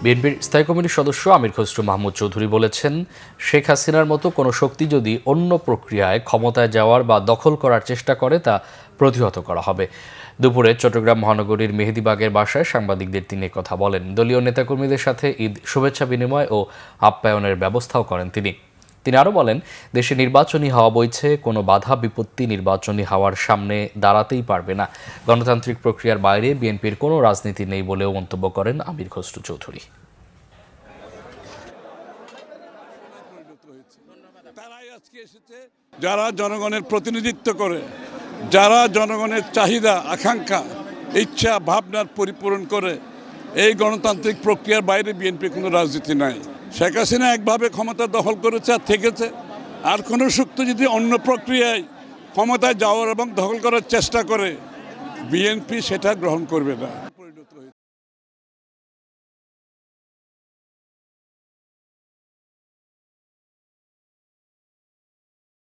বিএনপির স্থায়ী কমিটির সদস্য আমির খসরু মাহমুদ চৌধুরী বলেছেন, শেখ হাসিনার মতো কোনো শক্তি যদি অন্য প্রক্রিয়ায় ক্ষমতায় যাওয়ার বা দখল করার চেষ্টা করে তা প্রতিহত করা হবে। দুপুরে চট্টগ্রাম মহানগরীর মেহেদীবাগের বাসায় সাংবাদিকদের তিনি কথা বলেন। দলীয় নেতাকর্মীদের সাথে ঈদ শুভেচ্ছা বিনিময় ও আপ্যায়নের ব্যবস্থাও করেন তিনি আরও বলেন, দেশে নির্বাচনী হাওয়া বইছে, কোনো বাধা বিপত্তি নির্বাচনী হাওয়ার সামনে দাঁড়াতেই পারবে না। গণতান্ত্রিক প্রক্রিয়ার বাইরে বিএনপির কোনো রাজনীতি নেই বলেও মন্তব্য করেন আমির খসরু চৌধুরী। যারা জনগণের প্রতিনিধিত্ব করে, যারা জনগণের চাহিদা আকাঙ্ক্ষা ইচ্ছা ভাবনার পরিপূরণ করে, এই গণতান্ত্রিক প্রক্রিয়ার বাইরে বিএনপির কোনো রাজনীতি নাই। শেখ হাসিনা একভাবে ক্ষমতা দখল করেছে আর থেকেছে, আর কোনো শক্তি যদি অন্য প্রক্রিয়ায় ক্ষমতায় যাওয়ার এবং দখল করার চেষ্টা করে, বিএনপি সেটা গ্রহণ করবে না।